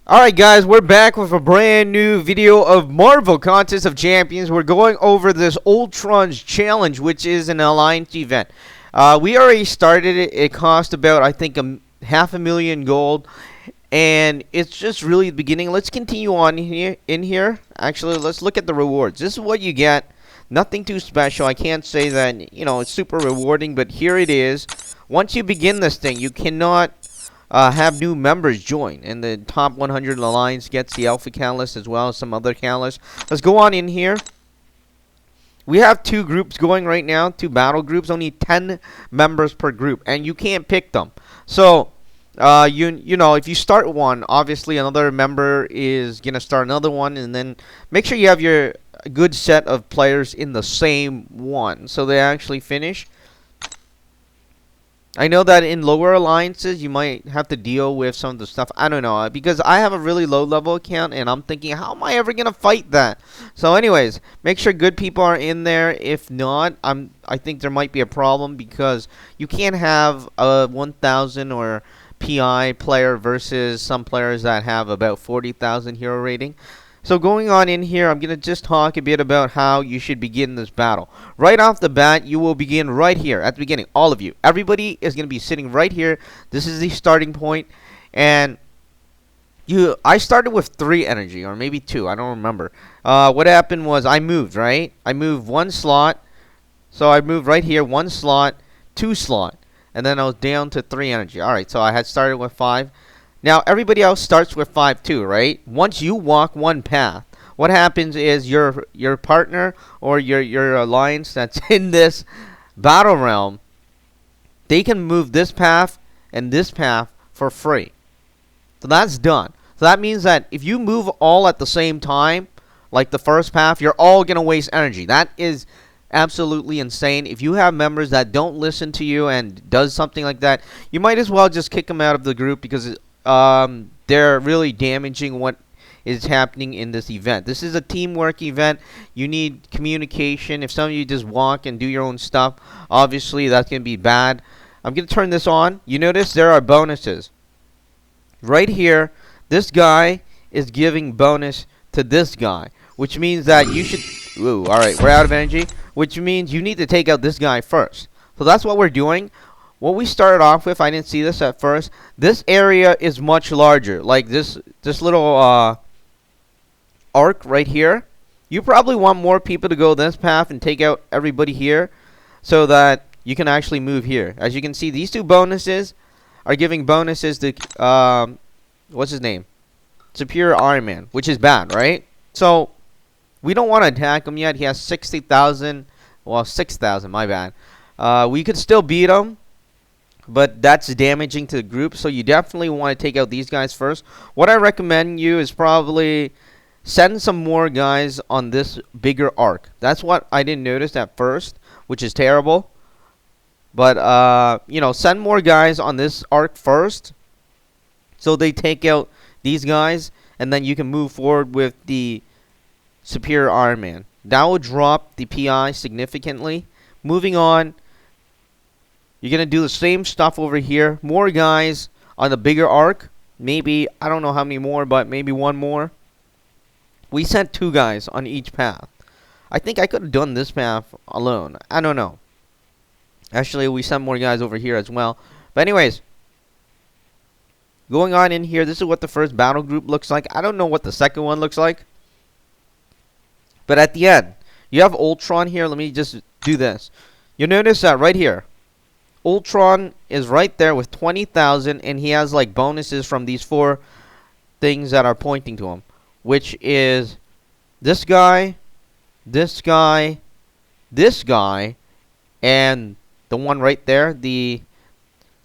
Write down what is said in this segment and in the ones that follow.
Alright guys, we're back with a brand new video of Marvel Contest of Champions. We're going over this Ultron's Challenge, which is an alliance event. We already started it. It cost about, I think, half a million gold. And it's just really the beginning. Let's continue on here. Actually, let's look at the rewards. This is what you get. Nothing too special. I can't say that, it's super rewarding, but here it is. Once you begin this thing, you cannot have new members join, and the top 100 alliance gets the alpha catalyst as well as some other catalysts. Let's go on in here. We have two groups going right now, two battle groups, only 10 members per group, and you can't pick them. So if you start one, obviously another member is gonna start another one, and then make sure you have your good set of players in the same one so they actually finish. I know that in lower alliances, you might have to deal with some of the stuff. I don't know, because I have a really low-level account, and I'm thinking, how am I ever going to fight that? So anyways, make sure good people are in there. If not, I think there might be a problem, because you can't have a 1,000 or PI player versus some players that have about 40,000 hero rating. So going on in here, I'm going to just talk a bit about how you should begin this battle. Right off the bat, you will begin right here at the beginning. All of you. Everybody is going to be sitting right here. This is the starting point. And I started with 3 energy, or maybe 2. I don't remember. What happened was I moved, right? I moved 1 slot. So I moved right here, 1 slot, 2 slot. And then I was down to 3 energy. Alright, so I had started with 5. Now, everybody else starts with 5 too, right? Once you walk one path, what happens is your partner or your alliance that's in this battle realm, they can move this path and this path for free. So that's done. So that means that if you move all at the same time, like the first path, you're all going to waste energy. That is absolutely insane. If you have members that don't listen to you and does something like that, you might as well just kick them out of the group, because they're really damaging what is happening in this event. This is a teamwork event. You need communication. If some of you just walk and do your own stuff, obviously that's going to be bad. I'm going to turn this on. You notice there are bonuses. Right here, this guy is giving bonus to this guy, which means that you should... Ooh, alright, we're out of energy. Which means you need to take out this guy first. So that's what we're doing. What we started off with, I didn't see this at first. This area is much larger. Like this little arc right here. You probably want more people to go this path and take out everybody here, so that you can actually move here. As you can see, these 2 bonuses are giving bonuses to what's his name? Superior Iron Man, which is bad, right? So we don't want to attack him yet. He has 60,000. Well, 6,000. My bad. We could still beat him, but that's damaging to the group, so you definitely want to take out these guys first. What I recommend you is probably send some more guys on this bigger arc. That's what I didn't notice at first, which is terrible. But, send more guys on this arc first, so they take out these guys, and then you can move forward with the Superior Iron Man. That will drop the PI significantly. Moving on. You're going to do the same stuff over here. More guys on the bigger arc. Maybe, I don't know how many more, but maybe 1 more. We sent 2 guys on each path. I think I could have done this path alone. I don't know. Actually, we sent more guys over here as well. But anyways, going on in here, this is what the first battle group looks like. I don't know what the second one looks like. But at the end, you have Ultron here. Let me just do this. You'll notice that right here, Ultron is right there with 20,000, and he has like bonuses from these 4 things that are pointing to him, which is this guy, this guy, this guy, and the one right there, the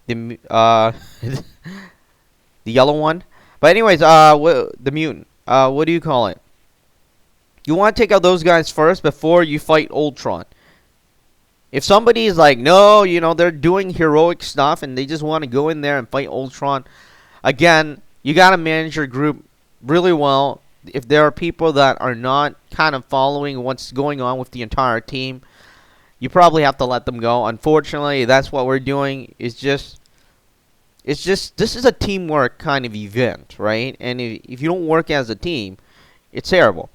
the yellow one. But anyways, the mutant. What do you call it? You want to take out those guys first before you fight Ultron. If somebody is like, no, they're doing heroic stuff and they just want to go in there and fight Ultron, again, you got to manage your group really well. If there are people that are not kind of following what's going on with the entire team, you probably have to let them go. Unfortunately, that's what we're doing, is just It's just this is a teamwork kind of event, right? And if you don't work as a team, it's terrible.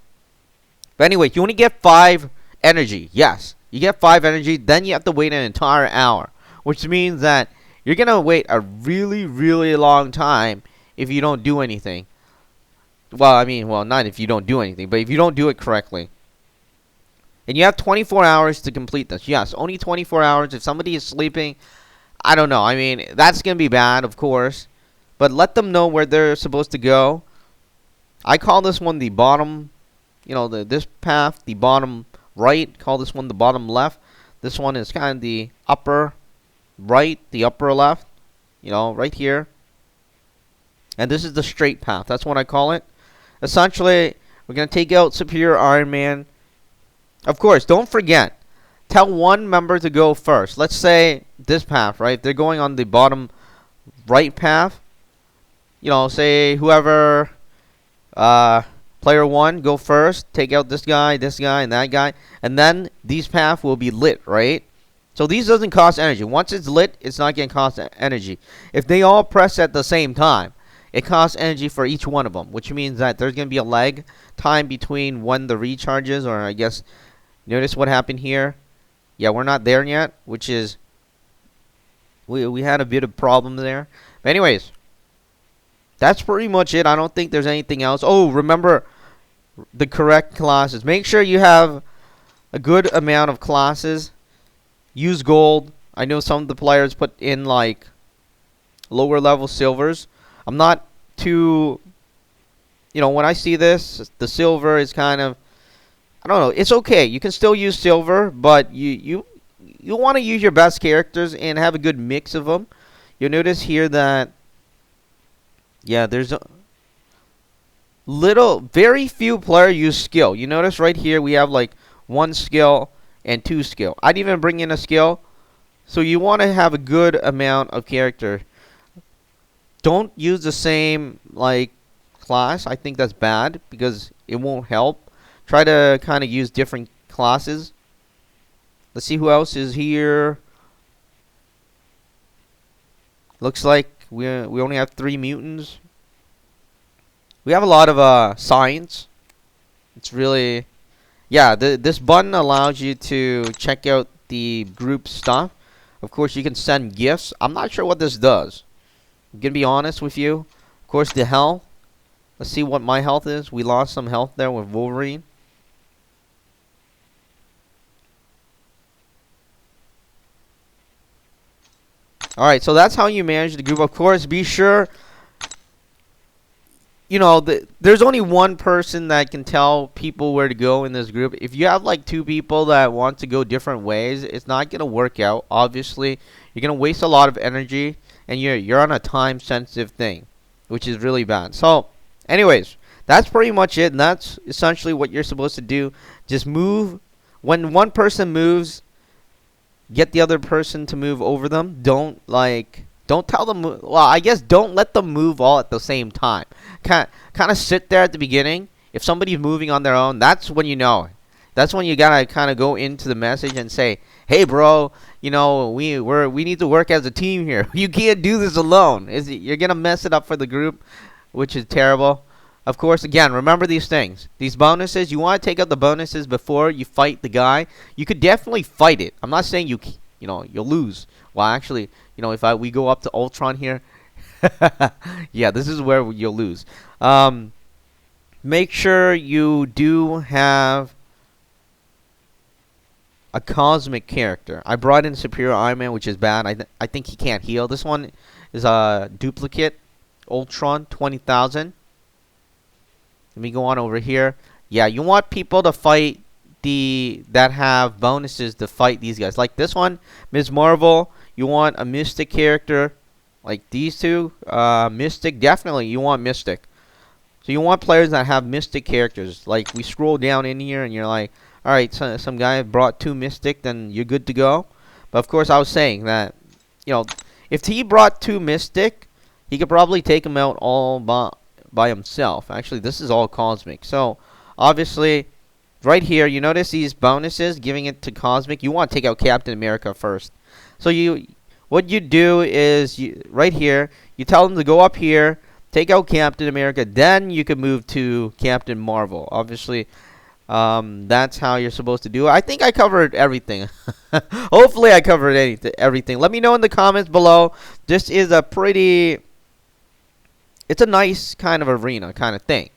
But anyway, you only get 5 energy. Yes, you get 5 energy. Then you have to wait an entire hour, which means that you're gonna wait a really, really long time if you don't do anything. Well, I mean, well, not if you don't do anything, but if you don't do it correctly. And you have 24 hours to complete this. Yes, only 24 hours. If somebody is sleeping, I don't know. I mean, that's going to be bad, of course. But let them know where they're supposed to go. I call this one the bottom, this path, the bottom right. Call this one the bottom left. This one is kind of the upper right, the upper left, right here. And this is the straight path. That's what I call it. Essentially, we're going to take out Superior Iron Man. Of course, don't forget, tell one member to go first. Let's say this path, right? If they're going on the bottom right path, say whoever, player 1, go first. Take out this guy, and that guy. And then these paths will be lit, right? So these doesn't cost energy. Once it's lit, it's not going to cost energy. If they all press at the same time, it costs energy for each one of them, which means that there's going to be a lag time between when the recharges, or I guess, notice what happened here. Yeah, we're not there yet, which is, we had a bit of problem there. But anyways, that's pretty much it. I don't think there's anything else. Oh, remember the correct classes. Make sure you have a good amount of classes. Use gold. I know some of the players put in like lower level silvers. I'm not too, when I see this, the silver is kind of, I don't know. It's okay. You can still use silver, but you want to use your best characters and have a good mix of them. You'll notice here that, yeah, there's very few players use skill. You notice right here we have like 1 skill and 2 skill. I'd even bring in a skill. So you want to have a good amount of character. Don't use the same like class. I think that's bad because it won't help. Try to kind of use different classes. Let's see who else is here. Looks like we only have 3 mutants. We have a lot of science. It's really, yeah. This button allows you to check out the group stuff. Of course, you can send gifts. I'm not sure what this does. I'm gonna be honest with you. Of course, the health. Let's see what my health is. We lost some health there with Wolverine. Alright, so that's how you manage the group. Of course, be sure, there's only one person that can tell people where to go in this group. If you have like 2 people that want to go different ways, it's not going to work out. Obviously, you're going to waste a lot of energy, and you're on a time-sensitive thing, which is really bad. So, anyways, that's pretty much it, and that's essentially what you're supposed to do. Just move. When one person moves, get the other person to move over them. Don't tell them. Well, I guess don't let them move all at the same time. Kind of sit there at the beginning. If somebody's moving on their own, that's when you know. That's when you gotta kind of go into the message and say, "Hey, bro, we need to work as a team here. You can't do this alone. You're gonna mess it up for the group, which is terrible." Of course, again, remember these things. These bonuses, you want to take out the bonuses before you fight the guy. You could definitely fight it. I'm not saying you'll lose. Well, actually, if we go up to Ultron here, yeah, this is where you'll lose. Make sure you do have a cosmic character. I brought in Superior Iron Man, which is bad. I think he can't heal. This one is a duplicate. Ultron, 20,000. Let me go on over here. Yeah, you want people to fight that have bonuses to fight these guys. Like this one, Ms. Marvel. You want a Mystic character. Like these 2, Mystic. Definitely, you want Mystic. So you want players that have Mystic characters. Like we scroll down in here, and you're like, all right, so some guy brought 2 Mystic, then you're good to go. But of course, I was saying that, if he brought 2 Mystic, he could probably take them out all by himself. Actually, this is all cosmic. So obviously, right here, you notice these bonuses, giving it to cosmic. You want to take out Captain America first. So what you do is right here, you tell them to go up here, take out Captain America, then you can move to Captain Marvel. Obviously, that's how you're supposed to do it. I think I covered everything. Hopefully, I covered everything. Let me know in the comments below. This is a pretty... It's a nice kind of arena kind of thing.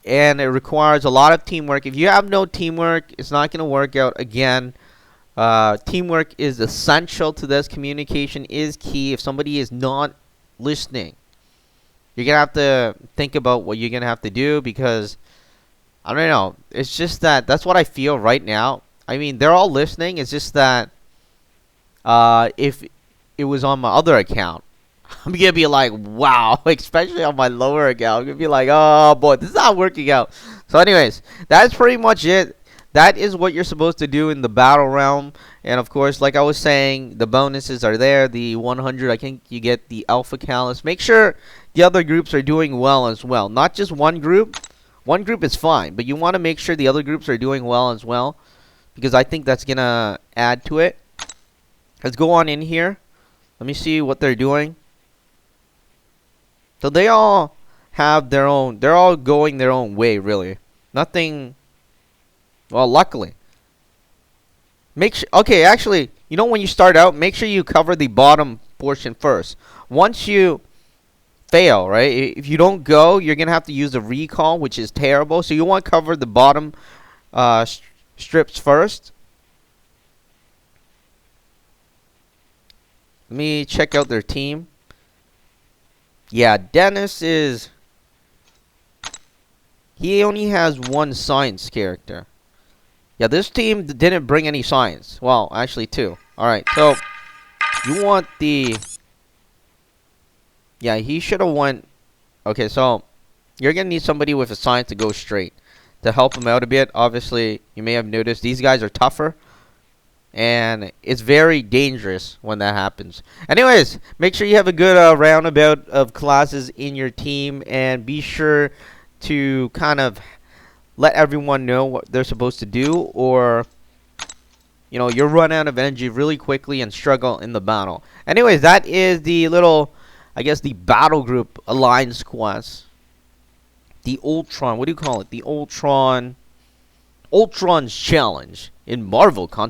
And it requires a lot of teamwork. If you have no teamwork, it's not going to work out. Again, teamwork is essential to this. Communication is key. If somebody is not listening, you're going to have to think about what you're going to have to do, because, I don't know, it's just that's what I feel right now. I mean, they're all listening. It's just that if it was on my other account, I'm going to be like, wow, especially on my lower account. I'm going to be like, oh, boy, this is not working out. So anyways, that's pretty much it. That is what you're supposed to do in the battle realm. And, of course, like I was saying, the bonuses are there. The 100, I think you get the Alpha Callus. Make sure the other groups are doing well as well. Not just one group. One group is fine, but you want to make sure the other groups are doing well as well, because I think that's going to add to it. Let's go on in here. Let me see what they're doing. So they all have their own, they're all going their own way, really. Nothing, well, luckily. Make sure, okay, actually, you know, when you start out, make sure you cover the bottom portion first. Once you fail, right, if you don't go, you're going to have to use a recall, which is terrible. So you want to cover the bottom strips first. Let me check out their team. Yeah, Dennis is... He only has one science character. Yeah, this team didn't bring any science. Well, actually two. Alright, so... You want the... Yeah, he should have went... Okay, so... You're going to need somebody with a science to go straight. To help him out a bit. Obviously, you may have noticed these guys are tougher. And it's very dangerous when that happens. Anyways, make sure you have a good roundabout of classes in your team. And be sure to kind of let everyone know what they're supposed to do. Or, you know, you'll run out of energy really quickly and struggle in the battle. Anyways, that is the little, I guess, the battle group alliance quest. The Ultron, what do you call it? The Ultron's challenge in Marvel content.